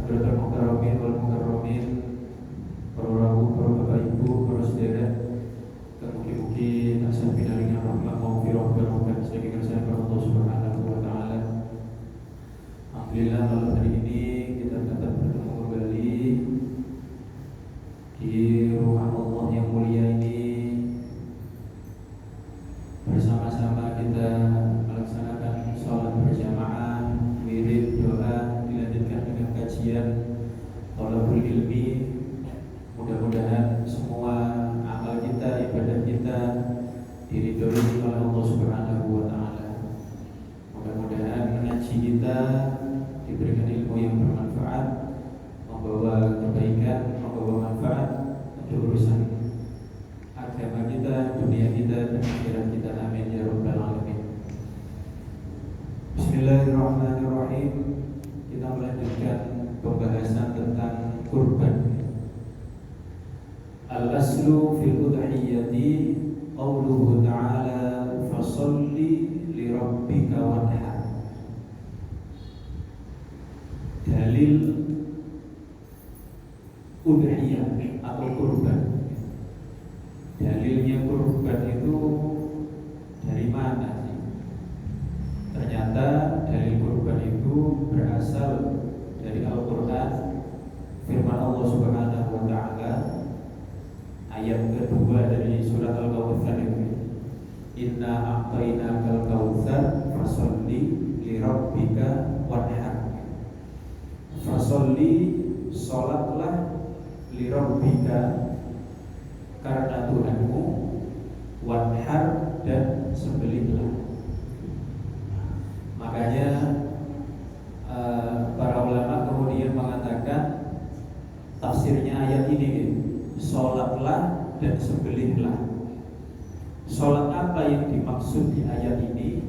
Hadratul Mukarramin wal Mukarramin, para rawuh, para bapak ibu, para sedherek, mugi-mugi tansah pinaringan rahmat maghfirah barokah saking kersane Allah Subhanahu wa taala. Alhamdulillah malam hari ini kita dapat bertemu kembali di rumah Allah yang mulia ini. Bersama-sama kita melaksanakan sholat berjamaah, wirid, doa, dilanjutkan dengan kajian thalabul ilmi. Mudah-mudahan semua amal kita, ibadah kita diridhoi oleh Allah Subhanahu wa taala. Mudah-mudahan ngaji kita diberikan ilmu yang bermanfaat, membawa kebaikan, membawa manfaat untuk urusan agama kita, dunia kita, dan akhirat kita. Amin ya rabbal alamin. Bismillahirrahmanirrahim. Kita melanjutkan pembahasan tentang kurban. Al-aslu fil udhiyati qauluhu ta'ala fasalli li rabbika wanhar. Dalil udhiyah atau kurban. Dalilnya kurban itu dari mana sih? Ternyata dalil kurban itu berasal dari Al-Quran, firman Allah Subhanahu wa ta'ala, ayat kedua dari surat Al-Kautsar itu, inna a'tainakal kautsar fasalli li rabbika wanhar. Fasalli, salatlah, li rabbika, karena Tuhanmu, wanhar, dan sembelihlah. Makanya para ulama kemudian mengatakan tafsirnya ayat ini, sholatlah dan sembelihlah. Sholat apa yang dimaksud di ayat ini?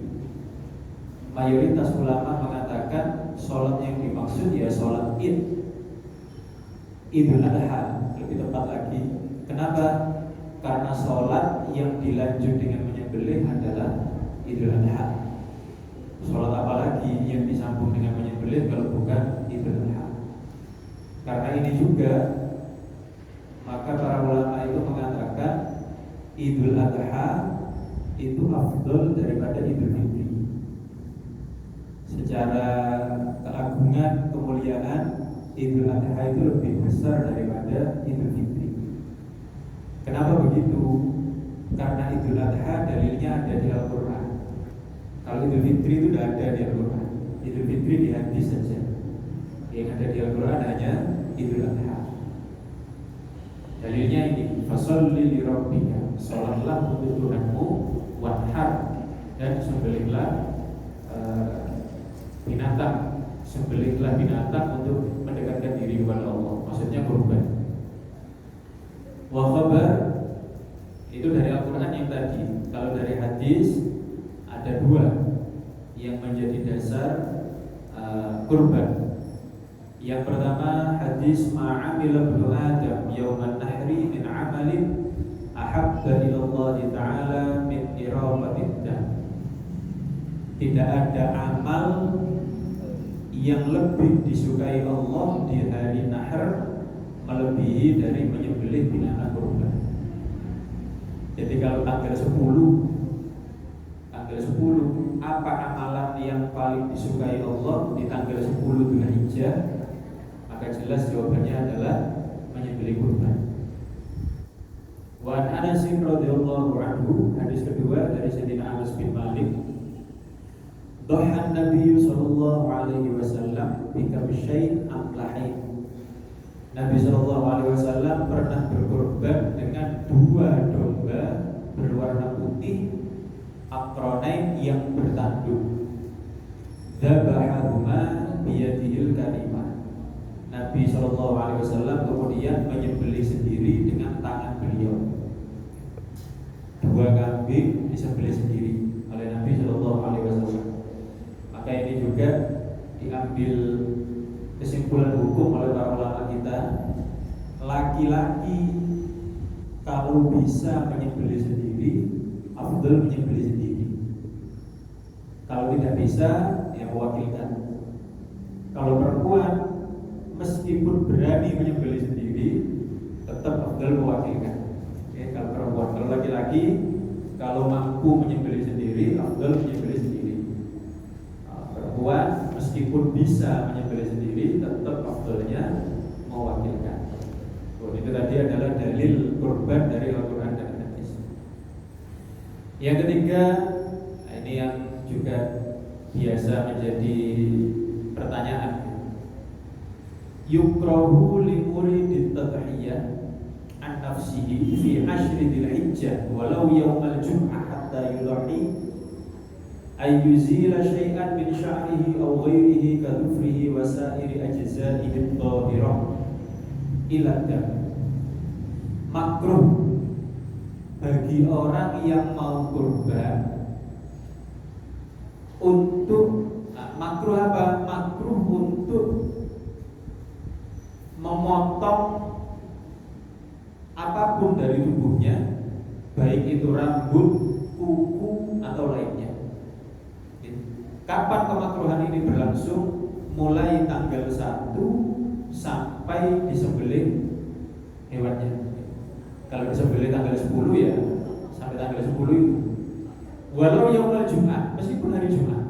Mayoritas ulama mengatakan sholat yang dimaksud ya sholat Idul Adha, lebih tepat lagi. Kenapa? Karena sholat yang dilanjut dengan menyembelih adalah Idul Adha. Sholat apa lagi yang disambung dengan menyembelih kalau bukan Idul Adha? Karena ini juga, maka para ulama itu mengatakan Idul Adha itu afdol daripada Idul Fitri. Secara keagungan, kemuliaan, Idul Adha itu lebih besar daripada Idul Fitri. Kenapa begitu? Karena Idul Adha dalilnya ada di Al-Quran. Kalau Idul Fitri itu tidak ada di Al-Quran. Idul Fitri di hadis saja. Yang ada di Al-Quran hanya Idul Adha. Dalilnya ini, fasalli li rabbika, salatlah untuk Tuhanmu, wanhar, dan sembelihlah binatang. Sembelihlah binatang untuk mendekatkan diri kepada Allah. Maksudnya kurban. Wa khabar itu dari Al-Quran yang tadi. Kalau dari hadis ada dua yang menjadi dasar kurban. Yang pertama hadis ma'amila ibnu Adam yauman nahri min amalin ahabba ilallahi ta'ala min iramatid dam. Tidak ada amal yang lebih disukai Allah di hari Nahr melebihi dari menyembelih binatang kurban. Jadi kalau tanggal 10 apa amalan yang paling disukai Allah di tanggal 10 Dzulhijjah? Maka jelas jawabannya adalah menyembelih kurban. Wa Anas radhiyallahu anhu, hadis kedua dari Sayyidina Anas bin Malik, dhahan Nabi sallallahu alaihi wasallam bi kabshain amlahain. Nabi SAW pernah berkorban dengan dua domba berwarna putih aqranain yang bertanduk. Dzabahahuma biyadihil karimah. Nabi SAW kemudian menyembelih sendiri dengan tangan beliau. Dua kambing disembelih sendiri oleh Nabi SAW. Maka ini juga diambil kesimpulan hukum oleh para ulama kita, laki-laki kalau bisa menyembelih sendiri, afdal menyembelih sendiri. Kalau tidak bisa, ya mewakilkan. Kalau perempuan menyembelih sendiri, tetap afdal mewakilkan. Oke, kalau perempuan, kalau laki-laki kalau mampu menyembelih sendiri, afdal menyembelih sendiri. Perempuan meskipun bisa menyembelih sendiri, tetap afdalnya mewakilkan. Itu tadi adalah dalil kurban dari Al-Quran dan Hadis. Yang ketiga, ini yang juga biasa menjadi pertanyaan. Yukrahu li muridit tadhiyah an nafsihi fi ashri dzil hijjah walau yaumal jum'ah hatta yudhi ay yuzila syai'an min sya'rihi aw ghairihi ka dhufrihi wa sa'iri ajza'ihi dhahirah ila dam. Makruh bagi orang yang mau kurban untuk makruh apa? Makruh untuk memotong apapun dari tubuhnya, baik itu rambut, kuku atau lainnya. Kapan kemakruhan ini berlangsung? Mulai tanggal 1 sampai disembelih hewannya. Kalau disembelih tanggal 10 ya sampai tanggal 10 itu. Walau yaumul Jumat, meskipun hari Jumat.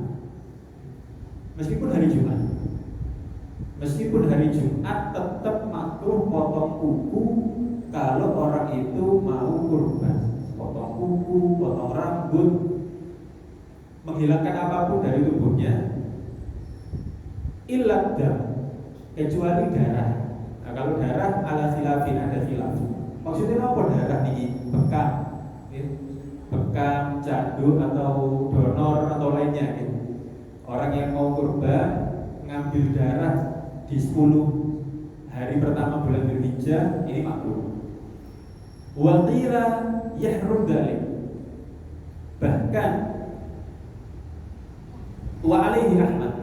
Meskipun hari Jumat tetap makruh potong kuku kalau orang itu mau kurban. Potong kuku, potong rambut, menghilangkan apapun dari tubuhnya, ilad dam, kecuali darah. Nah, kalau darah ala khilafin, ada khilaf. Maksudnya apa darah nih? Bekam, cadu atau donor atau lainnya gitu. Orang yang mau kurban ngambil darah di 10 hari pertama bulan Dzulhijjah ini makruh. Wa qila yahrum dzalik. Bahkan wa alaihi Ahmad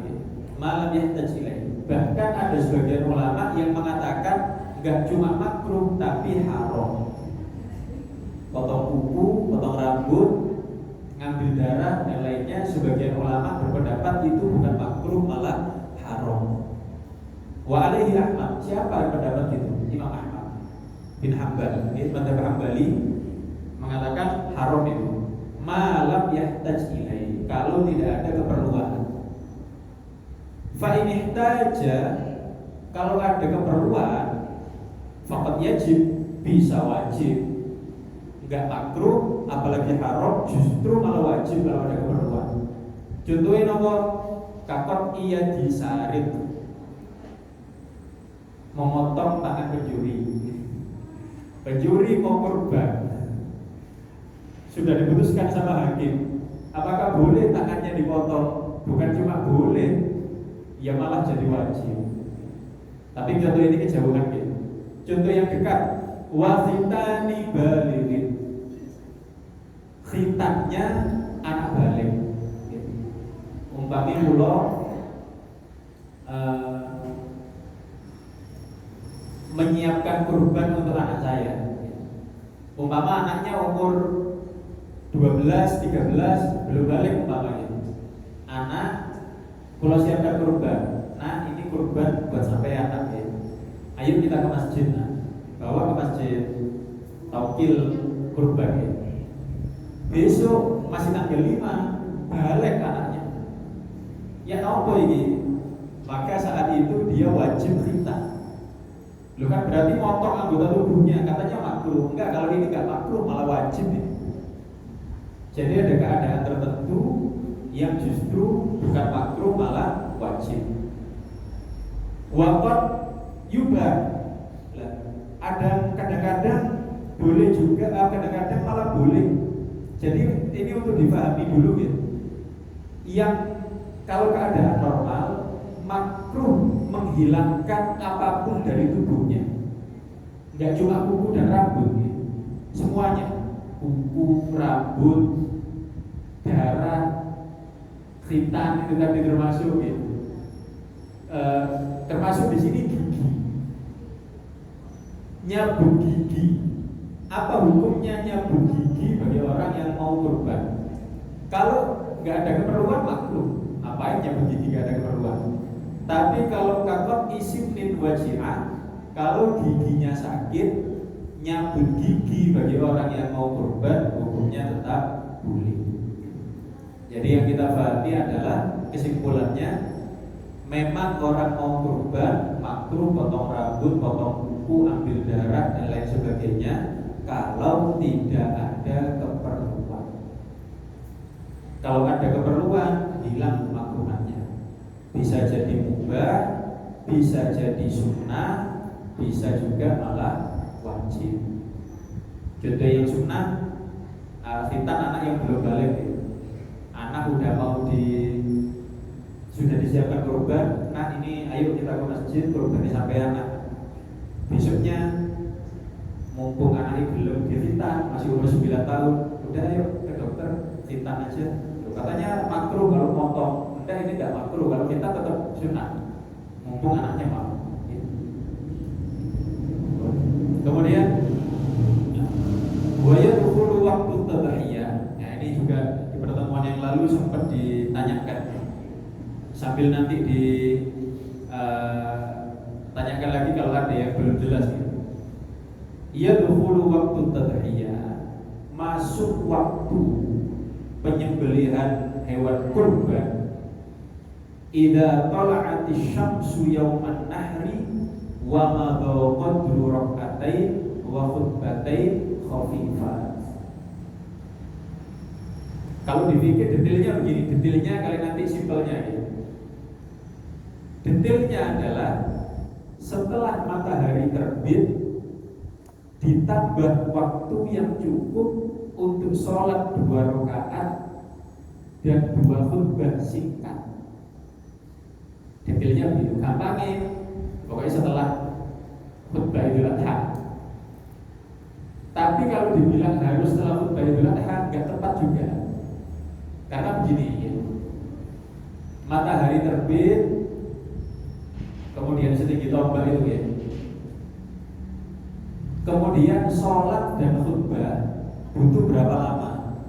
malam yahtaj ilaih. Bahkan ada sebagian ulama yang mengatakan enggak cuma makruh tapi haram. Potong kuku, potong rambut, ngambil darah dan lainnya, sebagian ulama berpendapat itu bukan makruh malah haram. Wa alaihi Ahmad. Siapa yang pendapat itu? Imam Ahmad bin Hanbal. Mazhab Hambali mengatakan haram itu. Malam yahtaj ilaih, kalau tidak ada keperluan. Fa in ihtaja, kalau ada keperluan, faqad yajib, bisa wajib. Enggak makruh, apalagi haram, justru malah wajib kalau ada keperluan. Contohnya nomor kakot iya disarit, memotong tangan pencuri mau kurban, sudah diputuskan sama hakim, apakah boleh tangannya dipotong? Bukan cuma boleh, ya malah jadi wajib. Tapi contoh ini kejauhan gitu. Contoh yang dekat, wasitani balighin, khitannya anak balik. Umpami kula menyiapkan kurban untuk anak saya. Umpama anaknya umur 12, 13 belum balik umpamanya. Anak kula siapkan kurban. Nah, ini kurban buat sampai anak ya. Ayo kita ke masjid, bawa ke masjid taukil kurban ya. Besok masih tanggal 5 balik anaknya. Ya apa ini? Maka saat itu dia wajib khitan. Lu kan berarti motong anggota tubuhnya, katanya makruh. Enggak, kalau ini enggak makruh malah wajib ini. Jadi ada keadaan tertentu yang justru bukan makruh malah wajib. Waqat yubah. Ada kadang-kadang boleh juga, kadang-kadang malah boleh. Jadi ini untuk dipahami dulu ya. Yang kalau keadaan normal makruh menghilangkan apapun dari tubuhnya. Enggak cuma kuku dan rambut ya. Semuanya. Kuku, rambut, darah, khitan itu tadi termasuk ya. Termasuk di sini gigi. Nyabuk gigi. Apa hukumnya nyabuk gigi bagi orang yang mau kurban? Kalau nggak ada keperluan makruh, ngapain nyabuk gigi nggak ada keperluan? Tapi kalau kakot isim lin waji'ah, Kalau giginya sakit, nyabut gigi bagi orang yang mau kurban hukumnya tetap boleh. Jadi yang kita pahami adalah kesimpulannya, memang orang mau kurban makruh potong rambut, potong kuku, ambil darah dan lain sebagainya kalau tidak ada keperluan. Kalau ada keperluan, hilang kemakruhannya. Bisa jadi mubah, bisa jadi sunnah, bisa juga malah wajib. Contoh yang sunnah, khitan anak yang belum balik, anak udah mau sudah disiapkan kurban. Nah ini ayo kita ke masjid kurban sampai anak. Besoknya mumpung anaknya belum dikhitan, masih umur 9 tahun, udah ayo ke dokter khitan aja. Katanya makruh kalau potong. Enggak, ini tidak makruh, kalau kita tetap sunnah mumpung anaknya mau. Kemudian buaya dulu waktu tadhiyah. Nah ini juga di pertemuan yang lalu sempat ditanyakan. Sambil nanti ditanyakan lagi kalau ada yang belum jelas. Ia dulu waktu tadhiyah, masuk waktu penyembelihan hewan kurban. Idza tala'atis syamsu yauman nahri wa ma qadru rak'atain wa khutbatain khafifat. Kalau dipikir detailnya begini, detailnya kalian nanti simpelnya ya. Detailnya adalah setelah matahari terbit ditambah waktu yang cukup untuk sholat 2 rakaat dan 2 khutbah singkat. Detailnya begitu, gampangnya pokoknya setelah khutbah Idul Adha. Tapi kalau dibilang harus setelah khutbah Idul Adha nggak tepat juga. Karena begini ya, matahari terbit kemudian setinggi tombak itu ya, kemudian sholat dan khutbah butuh berapa lama?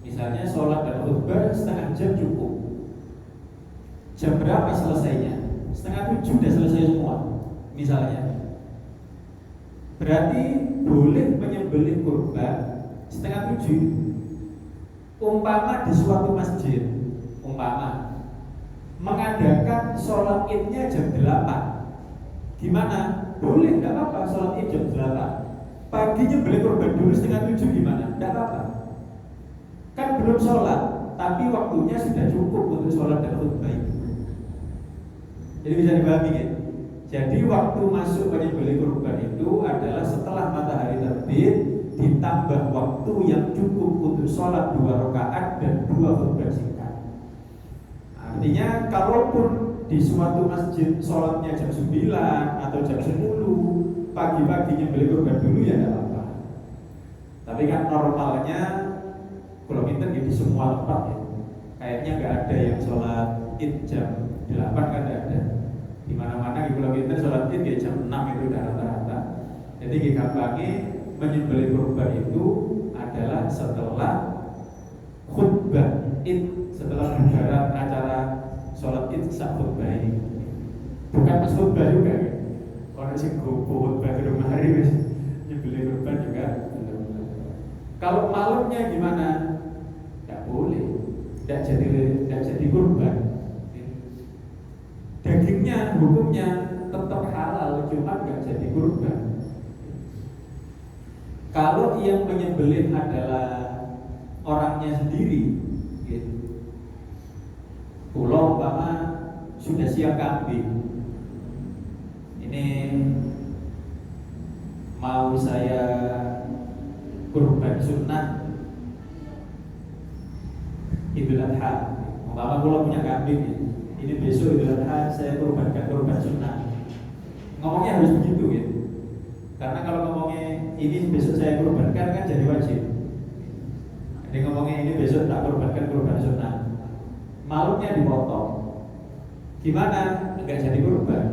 Misalnya sholat dan khutbah setengah jam cukup. Jam berapa selesainya? 6:30 sudah selesai semua. Misalnya, berarti boleh menyembelih kurban 6:30. Umpama di suatu masjid, umpama mengadakan sholat idnya jam 8, gimana? Boleh, tidak apa-apa sholat id jam 8. Paginya beli kurban dulu 6:30 gimana? Tidak apa-apa. Kan belum sholat, tapi waktunya sudah cukup untuk sholat dan khutbah itu. Jadi bisa dipahami ya? Jadi waktu masuk penyembelih kurban itu adalah setelah matahari terbit ditambah waktu yang cukup untuk sholat 2 rakaat dan 2 khutbah singkat. Artinya kalaupun di suatu masjid sholatnya jam 9 atau jam 10, pagi-pagi nyembelih kurban dulu ya tidak apa-apa. Tapi kan normalnya kalau kita di semua tempat ya, kayaknya nggak ada yang sholat id jam 8 kan tidak ada. Di mana-mana di Pulau Bintan sholat id ya jam 6 itu udah rata-rata. Jadi gampangnya menyembelih kurban itu adalah setelah khutbah id, setelah negara acara sholat id saat khutbah ini. Bukan pas khutbah juga ya. Kalau sih khutbah di rumah hari nyembelih kurban juga. Kalau malamnya gimana? Tidak boleh, tidak jadi kurban. Dagingnya hukumnya tetap halal, cuma nggak jadi kurban. Kalau yang menyembelih adalah orangnya sendiri, gitu. Pulau umpama sudah siap kambing, ini mau saya kurban sunnah Idul Adha. Umpama pulau punya kambing, ini besok Idul Adha saya kurbankan kurban sunnah. Ngomongnya harus begitu gitu. Karena kalau ngomongnya ini besok saya kurbankan kan jadi wajib. Jadi ngomongnya ini besok tak kurbankan kurban sunnah, malamnya dipotong, gimana? Enggak jadi kurban.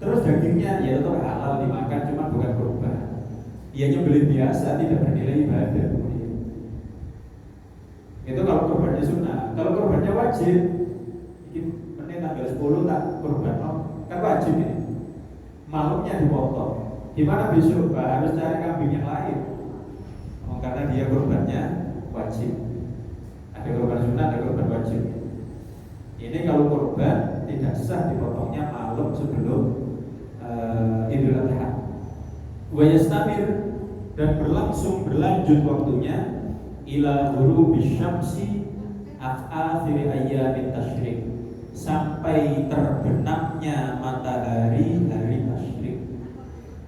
Terus dagingnya ya tetap halal dimakan, cuma bukan kurban. Ia nyembelih biasa, tidak bernilai ibadah. Itu kalau kurbannya sunnah. Kalau kurbannya wajib, ini tanggal 10 tak kurban, kan wajib ini. malamnya dipotong. Gimana besok? Harus cari kambing yang lain. Karena dia korbannya wajib. Ada korban sunnah, ada korban wajib. Ini kalau korban tidak sah dipotongnya malam sebelum Idul Adha. Wa yastamir, dan berlanjut waktunya ila ghurubi syamsi akhir ayyamin tasyrik, sampai terbenamnya matahari hari tasyrik,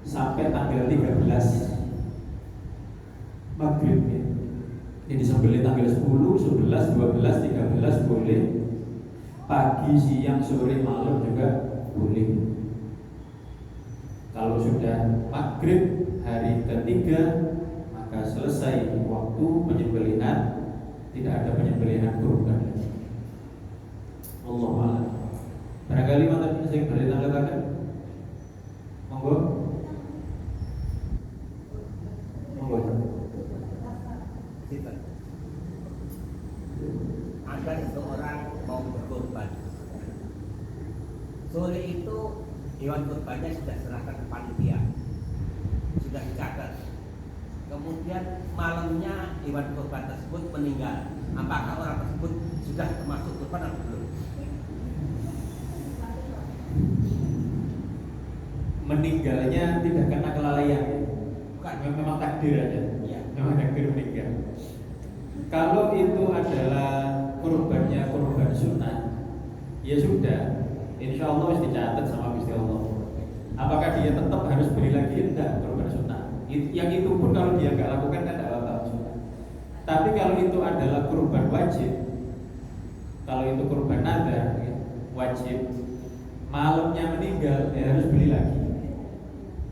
sampai tanggal 13 maghrib ya. Ini disembelih tanggal 10, 11, 12, 13 boleh. Pagi, siang, sore, malam juga boleh. Kalau sudah maghrib hari ketiga, maka selesai waktu penyembelihan, tidak ada penyembelihan kurban lagi. Wallahu a'lam. Barangkali mantan sing beri tanggapan. Monggo. Monggo. Ada seorang mau berkorban. Sore itu hewan kurbannya sudah serahkan ke panitia, sudah dicatat. Kemudian malamnya hewan kurban tersebut meninggal. Apakah orang tersebut sudah termasuk kurban atau belum? Meninggalnya tidak karena kelalaian, Bukan. memang takdir aja. Ya. Memang takdir meninggal. Kalau itu adalah kurbannya kurban sunnah, ya sudah, insya Allah harus dicatat sama Gusti Allah. Apakah dia tetap harus beri lagi? Enggak, kurban sunnah. Yang itu pun kalau dia nggak lakukan kan tidak apa-apa sunnah. Tapi kalau itu adalah kurban wajib, kalau itu kurban nadar ya, wajib, malamnya meninggal ya harus beli lagi.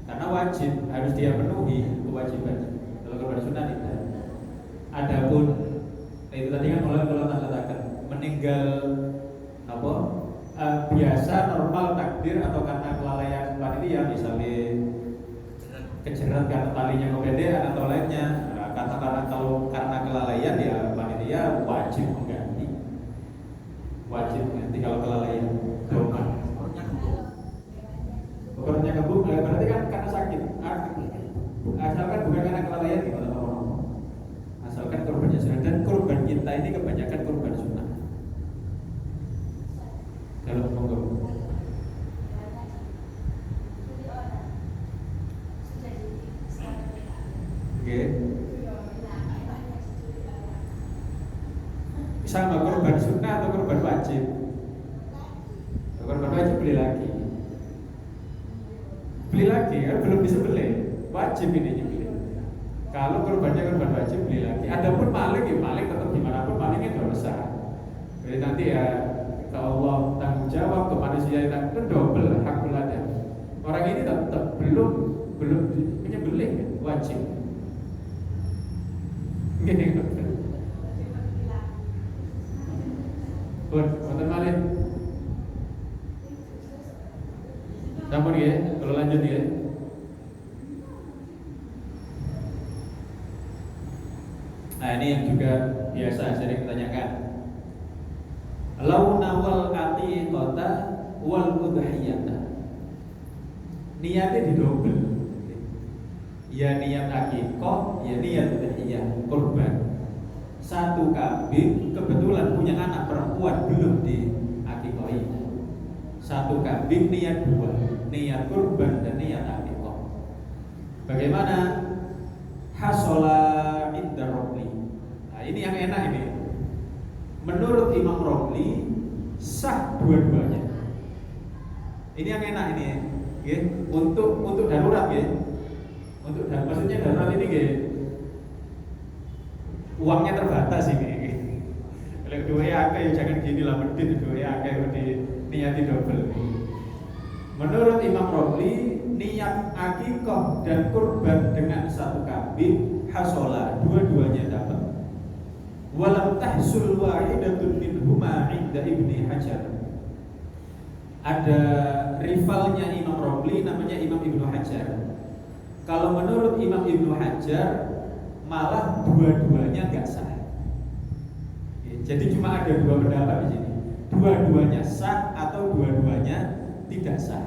Karena wajib harus dia penuhi kewajibannya. Kalau kurban sunnah tidak. Adapun itu tadi kan mulai kalau katakan meninggal apa biasa normal takdir atau karena kelalaian panitia, misalnya kejerat karena talinya kepedean atau lainnya. Nah, katakanlah kalau karena kelalaian ya panitia wajib mengganti, kalau kelalaian. Ukurnya kebuk berarti kan karena sakit. Asalkan bukan karena kelalaian gimana Pak? Asalkan korbannya sunnah, dan korban kita ini kebanyakan korban sunnah. Kalau monggo. Oke. Sama korban sunnah atau korban wajib? Korban wajib beli lagi. Beli lagi kan belum disembelih. Wajib ini dibeli. Kalau korbannya korban wajib beli lagi. Adapun maling ya maling tetap dimanapun malingnya dosa. Jadi nanti ya ke Allah tanggung jawab, ke manusia itu double hak belada. Orang ini tetap belum menyembelih wajib. Gini kan? Wonten malih. Sampun ya, kalau lanjut ya. Nah ini yang juga biasa sering ditanyakan. Lau nawal aqiqata wal udhiyata. Niatnya didobel. Ya niat aqiqah, ya niat udhiyah, kurban. Satu kambing kebetulan punya anak perempuan belum di aqiqahi. Satu kambing niat dua, niat kurban dan niat aqiqah. Bagaimana? Hasola inda Romli. Nah ini yang enak ini. Menurut Imam Romli sah dua-duanya. Ini yang enak ini ya. Untuk darurat ya. Maksudnya darurat ini ya. Uangnya terbatas ini. Kalau dua akeh ya jangan gini lah, medit dua akeh di niati double. Menurut Imam Romli niat akikah dan kurban dengan satu kambing hasola, dua-duanya dapat. Walam tahsul wahidatun minhuma 'inda Ibni Hajar. Ada rivalnya Imam Romli namanya Imam Ibnu Hajar. Kalau menurut Imam Ibnu Hajar malah dua-duanya enggak sah. Jadi cuma ada dua pendapat di sini. Dua-duanya sah atau dua-duanya tidak sah.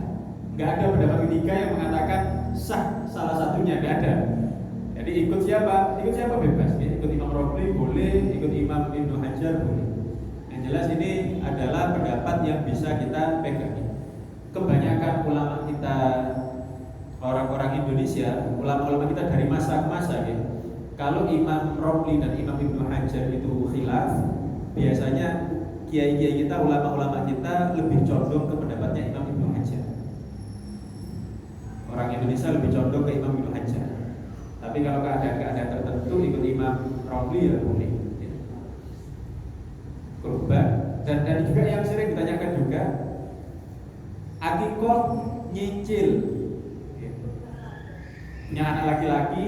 Nggak ada pendapat ketiga yang mengatakan sah salah satunya, nggak ada. Jadi ikut siapa? Ikut siapa bebas. Ya. Ikut Imam Romli boleh, ikut Imam Ibnu Hajar boleh. Yang jelas ini adalah pendapat yang bisa kita pegang. Kebanyakan ulama kita, orang-orang Indonesia, ulama-ulama kita dari masa ke masa ya. Kalau Imam Romli dan Imam Ibnu Hajar itu khilaf, biasanya kiai-kiai kita, ulama-ulama kita lebih condong ke pendapatnya Imam Ibnu Hajar. Orang Indonesia lebih condong ke Imam Ibnu Hajar. Tapi kalau keadaan-keadaan tertentu ikut Imam Romli ya boleh. Kurban dan juga yang sering ditanyakan juga, akikoh nyicil. Punya anak laki-laki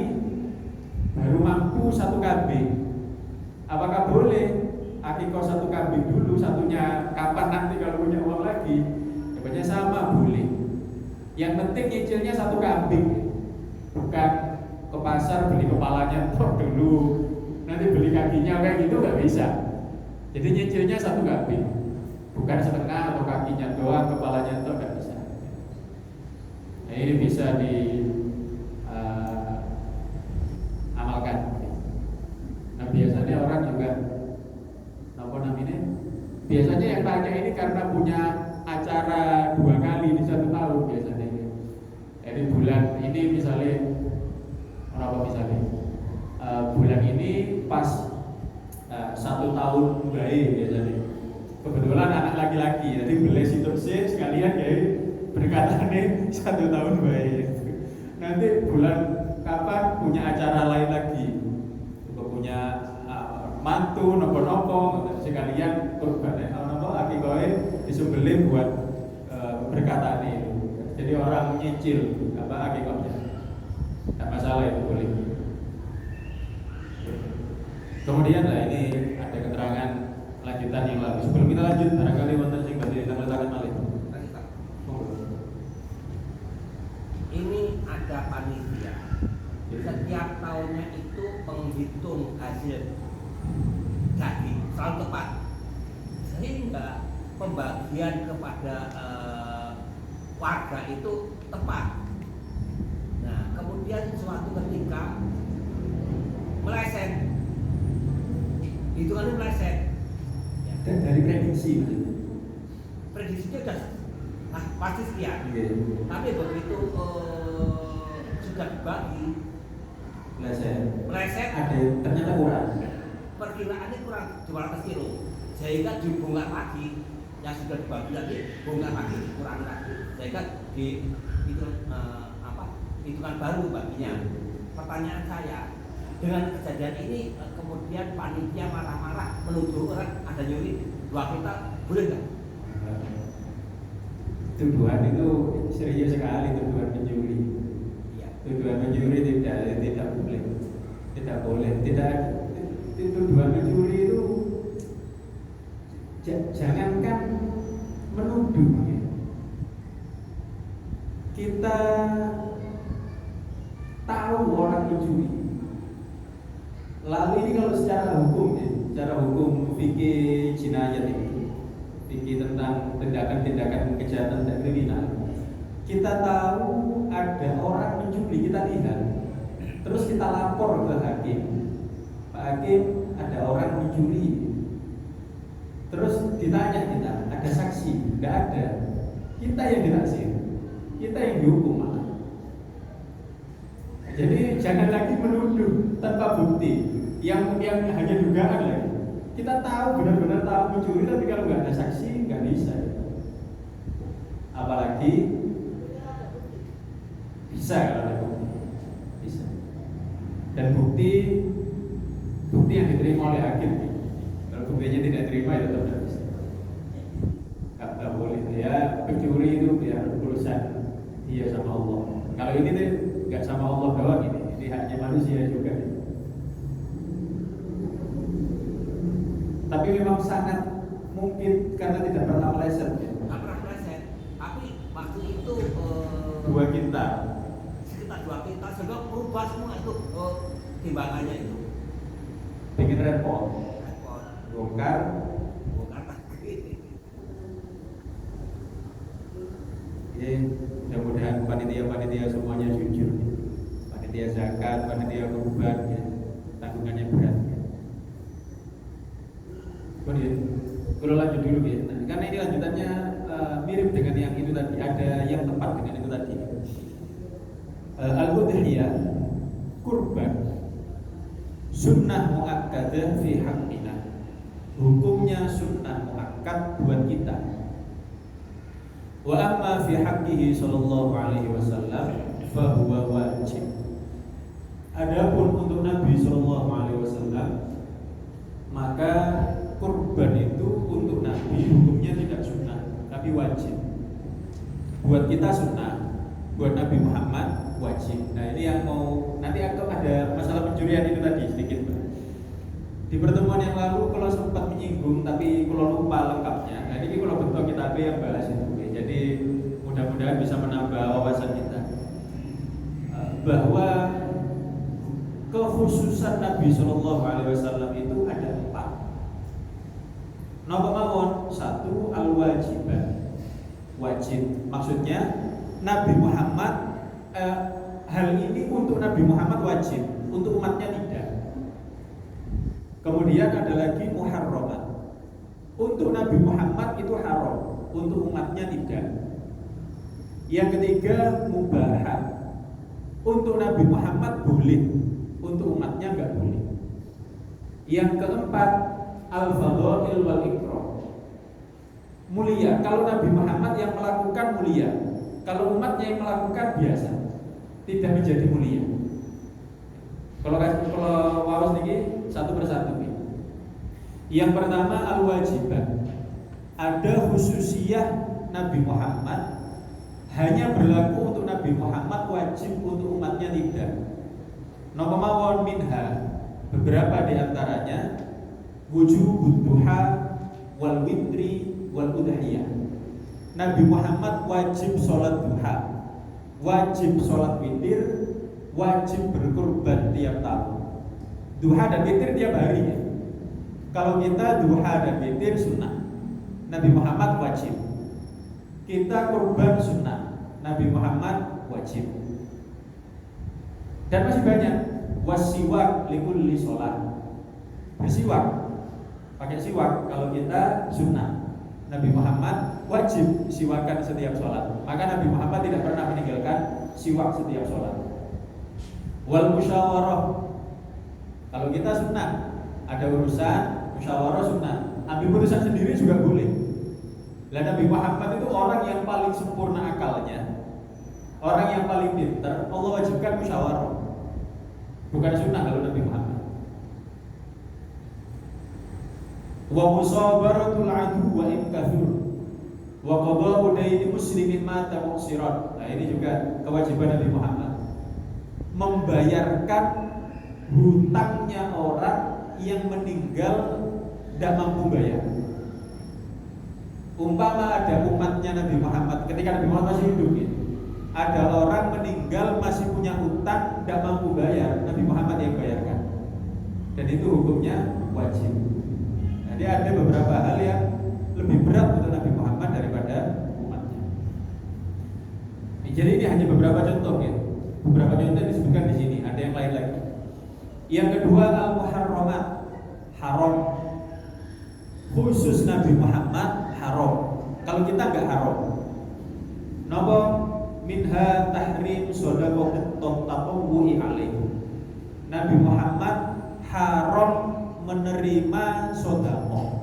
baru mampu 1 kambing, apakah boleh akikoh 1 kambing dulu, satunya kapan nanti kalau punya uang lagi? Jawabannya sama, boleh. Yang penting nyicilnya 1 kambing, bukan ke pasar beli kepalanya tok dulu, nanti beli kakinya kayak gitu nggak bisa. Jadi nyicilnya 1 kambing, bukan setengah atau kakinya doang, kepalanya tok nggak bisa. Nah, ini bisa di amalkan. Nah biasanya orang juga apa namanya? Biasanya yang tanya ini karena punya acara 2 kali di 1 tahun biasanya. Jadi bulan ini misalnya apa misalnya bulan ini pas 1 tahun bayi biasanya. Kebetulan anak laki-laki, jadi boleh situasi sekalian ya berkatannya 1 tahun bayi. Nanti bulan kapan punya acara lain lagi, punya mantu nopo-nopo sekalian kurban nopo akikoe disembelih buat berkata ini. Jadi orang nyicil apa akikohnya, tidak masalah, itu boleh. Kemudian lah ini ada keterangan lanjutan yang lalu. Sebelum kita lanjut, barangkali wonten sing badhe ditanglet-tanglet malih. Ini ada panitia. Setiap tahunnya itu menghitung hasil daging selalu tepat, sehingga pembagian kepada warga itu tepat. Nah, kemudian suatu ketika meleset, hitungannya meleset. Ya. Dan dari prediksinya udah pasti sekian. Tapi begitu sudah dibagi meleset, ada ternyata kurang. Perkiraannya kurang 200 kilo, sehingga dibongkar lagi yang sudah dibagi lagi, bongkar lagi dikurangi lagi, sehingga di itu hitungan baru baginya. Pertanyaan saya, dengan kejadian ini kemudian panitia marah-marah menuduh orang ada nyuri 2 kintal, boleh nggak? Tuduhan itu serius sekali, tuduhan mencuri. Tuduhan mencuri tidak boleh. Tuduhan mencuri itu jangankan menuduh ya. Kita tahu orang mencuri. Lalu ini kalau secara hukum fikih jinayat ini, fikih tentang tindakan-tindakan kejahatan dan kriminal, kita tahu ada orang mencuri, kita lihat, terus kita lapor ke hakim, Pak Hakim ada orang mencuri, terus ditanya kita, ada saksi? Nggak ada. Kita yang ditaksir, kita yang dihukum malah. Jadi jangan lagi menuduh tanpa bukti, yang hanya dugaan lagi. Kita tahu, benar-benar tahu mencuri, tapi kalau nggak ada saksi nggak bisa. Apalagi bisa kalau ada bukti, bisa. Dan bukti yang diterima oleh hakim. Kalau buktinya tidak terima ya tetap tidak bisa. Nggak boleh. Ya pencuri itu biar urusan dia sama Allah. Kalau ini tuh nggak sama Allah doang, ini haknya manusia juga. Tapi memang sangat mungkin karena tidak pernah meleset. Nggak pernah meleset. Tapi waktu itu 2 kintal. Sekitar 2 kintal, sehingga berubah semua itu timbangannya itu. Bikin repot. Bongkar lagi. Mudah-mudahan panitia-panitia semuanya jujur. Panitia zakat, panitia kurban, ya. Tanggungannya berat. Ya. Kemudian, kalau lanjut dulu ya. Nah, karena ini lanjutannya mirip dengan yang itu tadi, ada yang tepat dengan itu tadi. Al-udhiyah, kurban, sunnah muakkadah fi haqqina. Hukumnya sunnah muakkad buat kita. Wa amma fi haqqihi sallallahu alaihi wasallam fa huwa wajib. Adapun untuk Nabi sallallahu alaihi wasallam, maka kurban itu untuk Nabi hukumnya tidak sunnah, tapi wajib. Buat kita sunnah, buat Nabi Muhammad wajib. Nah ini yang mau nanti ada masalah pencurian itu tadi sedikit. Di pertemuan yang lalu kalau sempat menyinggung tapi kalau lupa lengkapnya. Nah ini kalau betul kita yang bahas itu. Jadi mudah-mudahan bisa menambah wawasan kita bahwa kekhususan Nabi Shallallahu Alaihi Wasallam itu ada 4. Napa mawon? 1 al-wajibah, wajib. Maksudnya Nabi Muhammad hal ini untuk Nabi Muhammad wajib, untuk umatnya tidak. Kemudian ada lagi muharramat. Untuk Nabi Muhammad itu haram, untuk umatnya tidak. Yang ketiga mubahat. Untuk Nabi Muhammad boleh, untuk umatnya enggak boleh. Yang keempat al-fadhail wal ikram. Mulia. Kalau Nabi Muhammad yang melakukan mulia, kalau umatnya yang melakukan biasa, tidak menjadi mulia. Kalau wawas niki satu persatu nih. Yang pertama al-wajibah. Ada khususiyah Nabi Muhammad, hanya berlaku untuk Nabi Muhammad, wajib untuk umatnya tidak. Napa mawon minha, beberapa di antaranya wujubud duha wal witri wal udhiyah. Nabi Muhammad wajib sholat duha, wajib sholat witir, wajib berkurban tiap tahun. Duha dan witir tiap hari ya. Kalau kita duha dan witir sunnah, Nabi Muhammad wajib. Kita kurban sunnah, Nabi Muhammad wajib. Dan masih banyak. Wasiwak likulli sholat, bersiwak, pakai siwak kalau kita sunnah. Nabi Muhammad wajib siwakan setiap sholat. Maka Nabi Muhammad tidak pernah meninggalkan siwak setiap sholat. Wal musyawarah, kalau kita sunnah, ada urusan musyawarah sunnah, ambil putusan sendiri juga boleh. Lah Nabi Muhammad itu orang yang paling sempurna akalnya, orang yang paling pintar. Allah wajibkan musyawarah, bukan sunnah kalau Nabi Muhammad. Wa musabaratul adu wa in kathur wa qada'u daini muslimin mata muqsirat. Nah ini juga kewajiban Nabi Muhammad, membayarkan hutangnya orang yang meninggal tidak mampu bayar. Umpama ada umatnya Nabi Muhammad ketika Nabi Muhammad masih hidup ya, ada orang meninggal masih punya utang tidak mampu bayar, Nabi Muhammad yang bayarkan. Dan itu hukumnya wajib. Jadi ada beberapa hal yang lebih berat untuk Nabi Muhammad daripada umatnya. Jadi ini hanya beberapa contoh ya. Beberapa contoh disebutkan di sini, ada yang lain lagi. Yang kedua al-muharramat, haram. Khusus Nabi Muhammad haram. Kalau kita enggak haram. Napa minha tahrim shadaqat tatawwu'i alaihi. Nabi Muhammad haram menerima sedekah.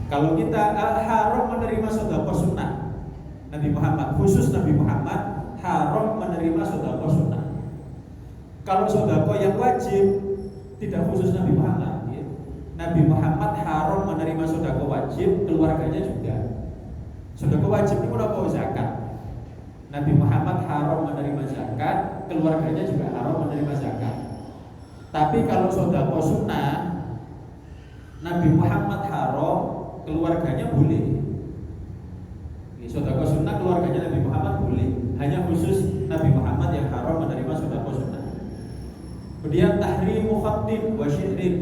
Kalau kita haram menerima sedekah sunnah, Nabi Muhammad, khusus Nabi Muhammad haram menerima sedekah sunnah. Kalau sedekah yang wajib tidak khusus Nabi Muhammad ya. Nabi Muhammad haram menerima sedekah wajib, keluarganya juga. Sedekah wajib itu apa? Zakat. Nabi Muhammad haram menerima zakat, keluarganya juga haram menerima zakat. Tapi kalau sedekah sunnah, Nabi Muhammad haram, keluarganya boleh. Sedekah sunnah keluarganya Nabi Muhammad boleh, hanya khusus Nabi Muhammad yang haram menerima sedekah sunnah. Kemudian tahrimu khatib wa syi'rin.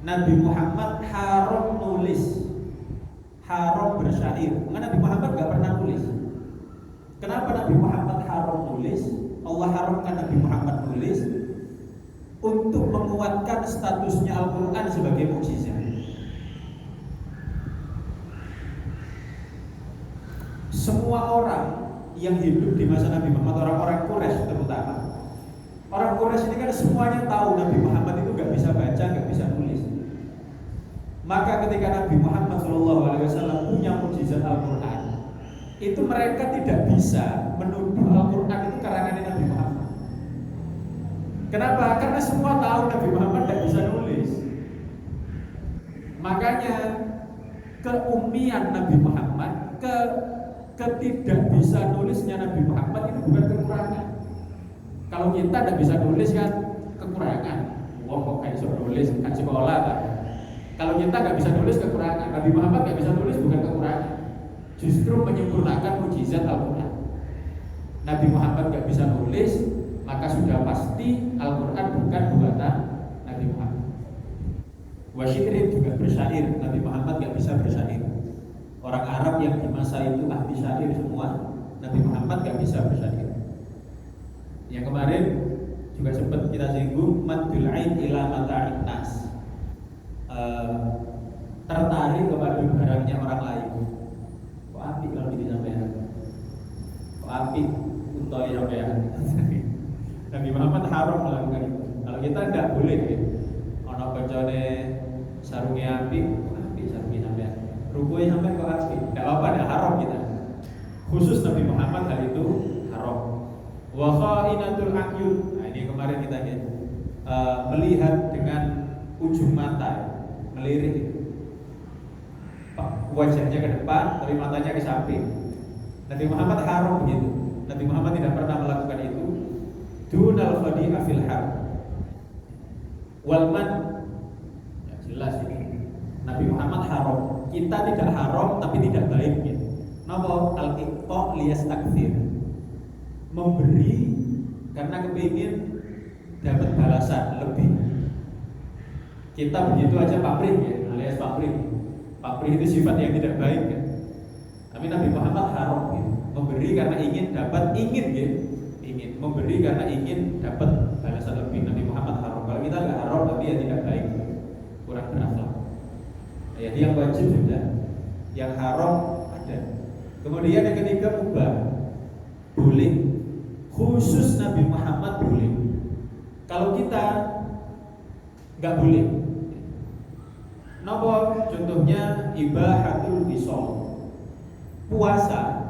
Nabi Muhammad haram nulis, haram bersyair. Karena Nabi Muhammad nggak pernah nulis. Kenapa Nabi Muhammad haram nulis? Allah haramkan Nabi Muhammad nulis untuk menguatkan statusnya Al-Quran sebagai mukjizat. Semua orang yang hidup di masa Nabi Muhammad, orang-orang Quraisy terutama, orang Quraisy ini kan semuanya tahu Nabi Muhammad itu nggak bisa baca, nggak bisa nulis. Maka ketika Nabi Muhammad SAW punya mukjizat Al-Quran, itu mereka tidak bisa menuduh Al-Quran itu karangan Nabi Muhammad. Kenapa? Karena semua tahu Nabi Muhammad tidak bisa nulis. Makanya keumian Nabi Muhammad, ketidak bisa nulisnya Nabi Muhammad itu bukan kekurangan. Kalau kita tidak bisa nulis kan kekurangan. Wong kok kayak bisa nulis kan sekolah kan. Kalau kita nggak bisa nulis kekurangan. Nabi Muhammad nggak bisa nulis bukan kekurangan. Justru menyempurnakan mukjizat Al-Quran. Nabi Muhammad nggak bisa nulis, maka sudah pasti Al-Quran bukan buatan Nabi Muhammad. Wasyirin juga bersyair. Nabi Muhammad nggak bisa bersyair. Orang Arab yang di masa itu ahli syair semua, Nabi Muhammad nggak bisa bersyair. Yang kemarin juga sempat kita singgung, maddul ain ila mata'in nas, tertarik kepada barangnya orang lain. Kok apik kalau ini sampean? Kok apik untuk sampean? Nabi Muhammad haram melakukan itu. Kalau kita tidak boleh, ono koncone sarungnya apik, kok apik sarungnya sampean? Rukuknya sampean kok apik? Tidak apa-apa, tidak haram kita. Khusus Nabi Muhammad hal itu haram. Wa kha'inatul a'yun. Nah, ini kemarin kita lihat melihat dengan ujung mata, melirik wajahnya ke depan, tapi matanya ke samping. Nabi Muhammad haram begitu. Nabi Muhammad tidak pernah melakukan itu. Dunal khadi'a fil harb. Walman, ya jelas ini. Nabi Muhammad haram. Kita tidak haram, tapi tidak baik. Ya. Napa al-iqta liyastakthir. Memberi karena kepingin dapat balasan lebih. Kita begitu aja pamrih ya, alias pamrih. Pamrih itu sifat yang tidak baik ya. Tapi Nabi Muhammad haram ya. Memberi karena ingin dapat, ingin ya. Ingin memberi karena ingin dapat balasan lebih. Nabi Muhammad haram. Kalau kita nggak haram tapi ya tidak baik, kurang berakhlak. Ya, yang wajib sudah, yang haram ada. Kemudian yang ketiga mubah, boleh. Khusus Nabi Muhammad boleh. Kalau kita nggak boleh. Napa? Contohnya ibahatul wisol, puasa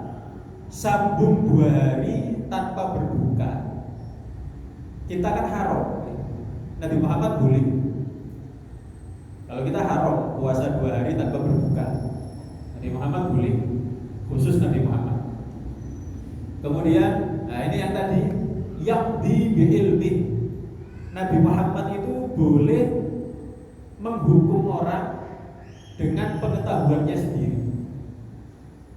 sambung 2 hari tanpa berbuka. Kita kan haram. Nabi Muhammad boleh. Kalau kita haram puasa 2 hari tanpa berbuka, Nabi Muhammad boleh. Khusus Nabi Muhammad. Kemudian, nah ini yang tadi yaqdi bi ilmi. Nabi Muhammad itu boleh menghukum orang dengan pengetahuannya sendiri.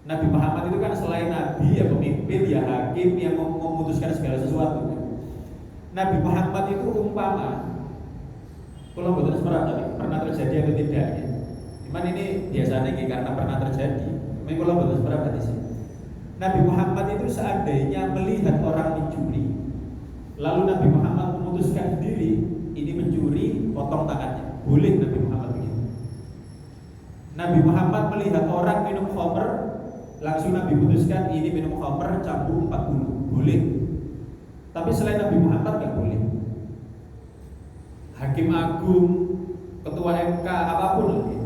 Nabi Muhammad itu kan selain nabi ya pemimpin ya hakim yang memutuskan segala sesuatu. Nabi Muhammad itu umpama, kalau betul pernah terjadi atau tidak ya. Cuman ini biasanya karena pernah terjadi. Tapi kalau betul berapa sih? Nabi Muhammad itu seandainya melihat orang mencuri, lalu Nabi Muhammad memutuskan sendiri ini mencuri, potong tangannya. Boleh Nabi Muhammad begitu. Nabi Muhammad melihat orang minum khamr, langsung Nabi putuskan ini minum khamr cambuk 40. Boleh. Tapi selain Nabi Muhammad nggak boleh. Hakim Agung, Ketua MK, apapun lagi,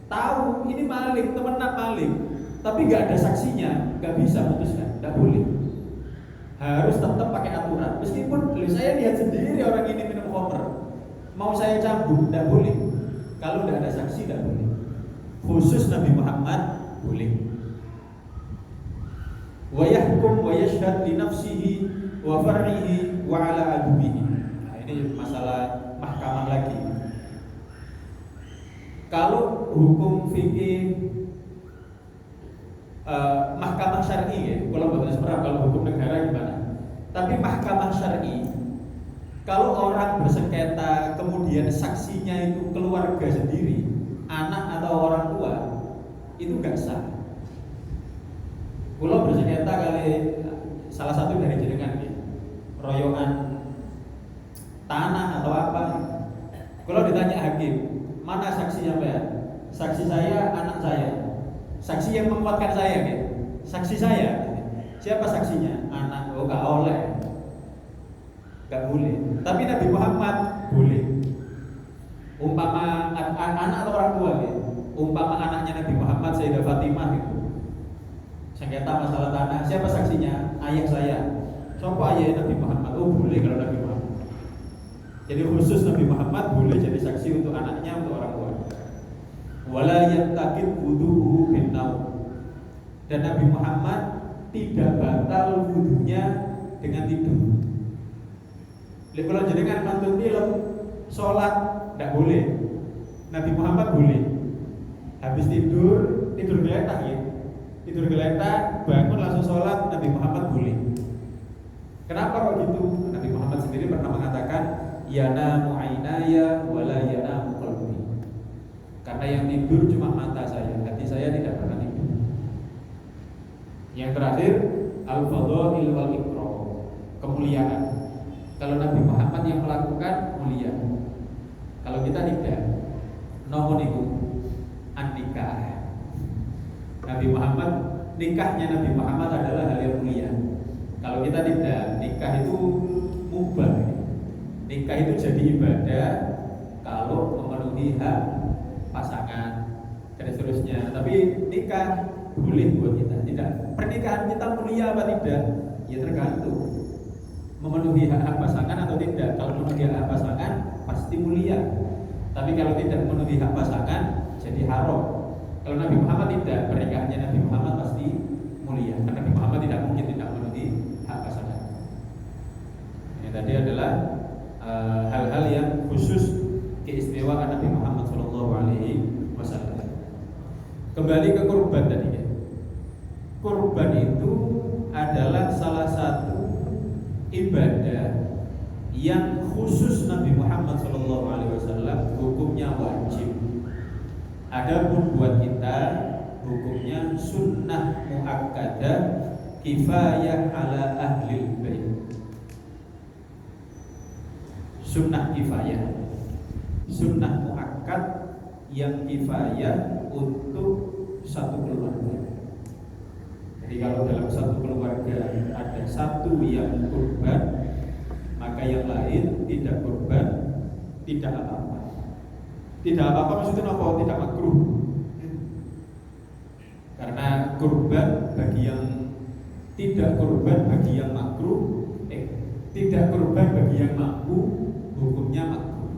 tahu ini maling, temenan maling, tapi nggak ada saksinya, nggak bisa putuskan, nggak boleh. Harus tetap pakai aturan. Meskipun saya lihat sendiri orang ini minum khamr, mau saya cambuk, nggak boleh. Kalau nggak ada saksi, nggak boleh. Khusus Nabi Muhammad boleh. Wa yahkum wa yashhad li nafsihi wa far'ihi wa ala adubihi. Nah, ini masalah mahkamah lagi. Kalau hukum fikih mahkamah syar'i ya, kalau bukan seperti kalau hukum negara gimana? Tapi mahkamah syar'i, kalau orang bersengketa kemudian saksinya itu keluarga sendiri, anak atau orang tua, itu nggak sah. Kulo bersengketa kali salah satu dari jenengan ya, royongan tanah atau apa. Kulo ditanya hakim, mana saksinya Pak? Saksi saya, anak saya. Saksi yang menguatkan saya ya. Saksi saya. Siapa saksinya? Anak. Oh nggak oleh, nggak boleh. Tapi Nabi Muhammad boleh. Umpama anak atau orang tua ya. Umpama anaknya Nabi Muhammad Sayyidah Fatimah gitu. Sengketa masalah tanah, siapa saksinya? Ayah saya. Siapa ayah Nabi Muhammad? Oh boleh kalau Nabi Muhammad. Jadi khusus Nabi Muhammad boleh jadi saksi untuk anaknya, untuk orang tua. Wala yaqtaqid wudu'uhu bin naum. Dan Nabi Muhammad tidak batal wudunya dengan tidur. Kalau jenengan nonton film, sholat tidak boleh. Nabi Muhammad boleh. Habis tidur geletak ya. Tidur geletak, bangun langsung sholat, Nabi Muhammad boleh. Kenapa kok gitu? Nabi Muhammad sendiri pernah mengatakan, yanamu ainaya wala yanamu qalbi. Karena yang tidur cuma mata saya, hati saya tidak pernah tidur. Yang terakhir, al-fadhail wal ikram, kemuliaan. Kalau Nabi Muhammad yang melakukan mulia, kalau kita tidak, nomor itu an-nikah. Nabi Muhammad, nikahnya Nabi Muhammad adalah hal yang mulia. Kalau kita tidak, nikah itu mubah. Nikah itu jadi ibadah kalau memenuhi hak pasangan dan seterusnya. Tapi nikah boleh buat kita. Tidak. Pernikahan kita mulia apa tidak? Ya tergantung. Memenuhi hak pasangan atau tidak. Kalau memenuhi hak pasangan pasti mulia. Tapi kalau tidak memenuhi hak pasangan jadi haram. Kalau Nabi Muhammad tidak, pernikahannya Nabi Muhammad pasti mulia. Karena Nabi Muhammad tidak mungkin tidak memenuhi hak pasangan. Ini tadi adalah hal-hal yang khusus keistimewaan Nabi Muhammad SAW. Kembali ke kurban tadi ya. Kurban itu adalah salah satu ibadah yang khusus Nabi Muhammad SAW, hukumnya wajib. Adapun buat kita hukumnya sunnah muakkadah kifayah ala ahlil bait. Sunnah kifayah, sunnah muakkad yang kifayah untuk satu keluarga. Jadi kalau dalam satu keluarga ada satu yang kurban, maka yang lain tidak kurban, tidak apa-apa. Tidak apa-apa maksudnya apa? Tidak makruh. Karena kurban bagi yang tidak kurban bagi yang makruh, tidak kurban bagi yang mampu, hukumnya makruh.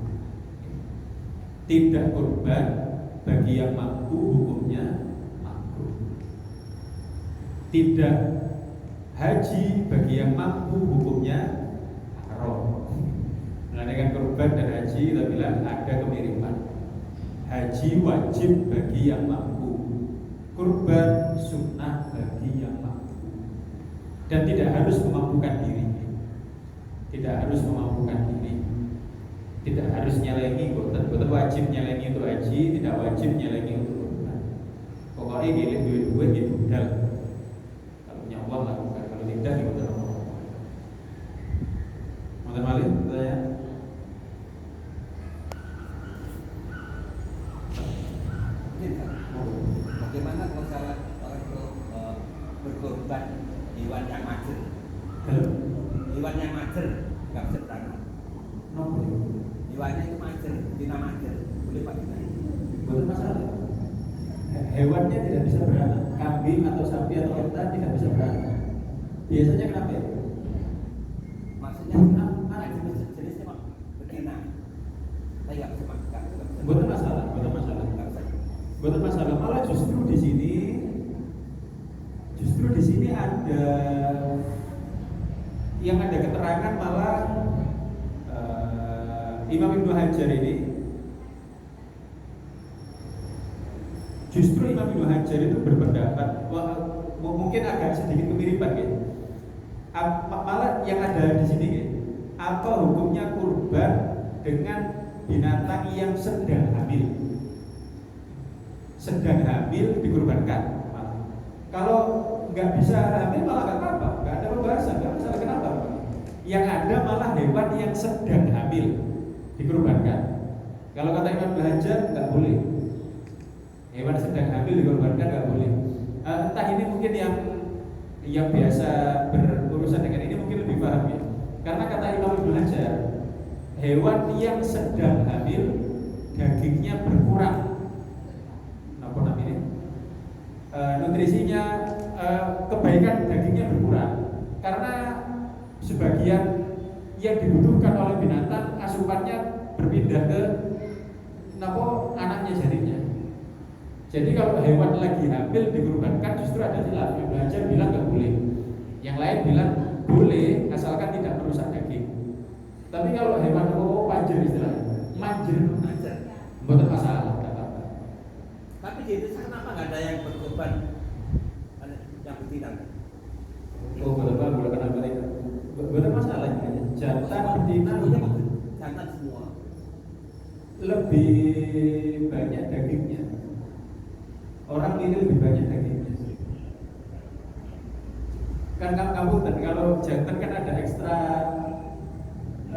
Tidak kurban bagi yang mampu, hukumnya makruh. Tidak haji bagi yang mampu, hukumnya haram. Melainkan kurban dan haji kita bilang ada kemiripan. Haji wajib bagi yang mampu, kurban sunnah bagi yang mampu. Dan tidak harus memampukan diri. Tidak harus memampukan diri. Tidak harus nyelengi, boten wajib nyelengi untuk haji, tidak wajib nyelengi untuk kurban. Pokoknya gilih duit-duit di budal. Kalau punya uang lakukan, kalau tidak ya boten apa-apa. Mohon maaf saya. Bagaimana kalau salah orang itu berkorban hewan yang majer? Hewan yang majer nggak bisa beranak. Hewannya itu majer, dina majer, boleh pak kita? Bukan masalah. Hewannya tidak bisa beranak. Kambing atau sapi atau unta tidak bisa beranak. Biasanya kenapa ya? Maksudnya jenisnya pak betina. Saya nggak bisa makan. Bukan masalah, bukan masalah. Bukan masalah. Malah justru di sini ada yang ada keterangan malah Imam Ibnu Hajar ini, justru Imam Ibnu Hajar itu berpendapat mungkin agak sedikit kemiripan ya. Malah yang ada di sini ya, apa hukumnya kurban dengan binatang yang sedang hamil? sedang hamil dikurbankan. Kalau nggak bisa hamil malah nggak apa-apa, nggak ada pembahasan, nggak masalah. Kenapa? Yang ada malah hewan yang sedang hamil dikurbankan. Kalau kata Imam Hajar nggak boleh, hewan sedang hamil dikurbankan nggak boleh. Entah ini mungkin yang biasa berurusan dengan ini mungkin lebih paham ya. Karena kata Imam Hajar, hewan yang sedang hamil dagingnya berkurang. Apa namanya? Nutrisinya, kebaikan dagingnya berkurang karena sebagian yang dibutuhkan oleh binatang asupannya berpindah ke anaknya jadinya. Jadi kalau hewan lagi hamil dikurbankan justru ada khilaf. Yang belajar bilang nggak boleh, yang lain bilang boleh asalkan tidak merusak daging. Tapi kalau hewan panjer istilahnya, manjer, bukan masalah. Tapi di desa kenapa nggak ada yang berkorban yang betina? Oh, boleh kenapa tidak? Bukan masalah ini. Jantan betina jantan semua. Lebih banyak dagingnya. Orang ini lebih banyak dagingnya. Kan kamu kalau jantan kan ada ekstra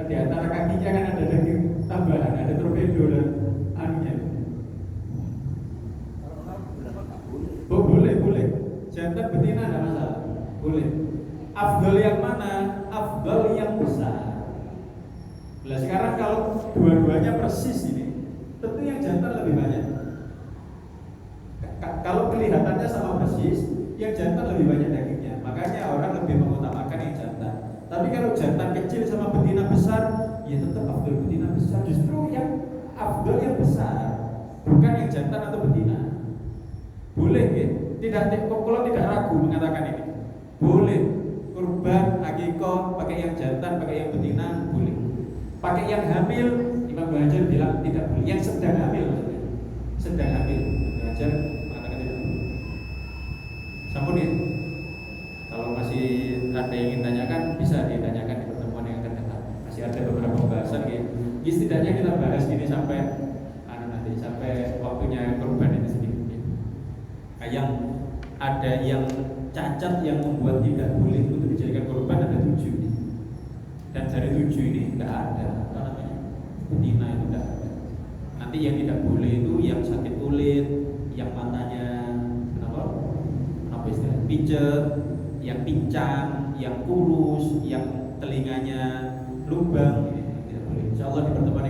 di antara kakinya kan ada daging tambahan, ada torpedo dan anunya. Oh boleh. Jantan betina ada masalah. Boleh. Afdal yang mana? Afdal yang besar. Nah sekarang kalau dua-duanya persis ini, tentu yang jantan lebih banyak. Kalau kelihatannya sama persis, yang jantan lebih banyak dagingnya. Makanya orang lebih mengutamakan yang jantan. Tapi kalau jantan kecil sama betina besar, ya tetap afdal betina besar. Justru yang afdal yang besar, bukan yang jantan atau betina. Boleh ya? Kalau tidak ragu mengatakan ini, boleh kurban akikah pakai yang jantan, pakai yang betina, boleh. Pakai yang hamil, Imam Hajar bilang tidak boleh. Yang sedang hamil maksudnya, sedang hamil. Imam Hajar mengatakan tidak boleh. Sampun ya. Kalau masih ada yang ingin tanyakan, bisa ditanyakan di pertemuan yang akan datang. Masih ada beberapa pembahasan ya. Setidaknya kita bahas ini sampai nanti sampai waktunya kurban itu sendiri. Yang ada yang cacat yang membuat tidak boleh untuk dijadikan korban ada 7 nih. Dan dari 7 ini tidak ada betina itu tidak ada. Nanti yang tidak boleh itu yang sakit kulit, yang matanya apa istilah pincet, yang pincang, yang kurus, yang telinganya lubang, ini tidak boleh. Insya Allah di pertemuan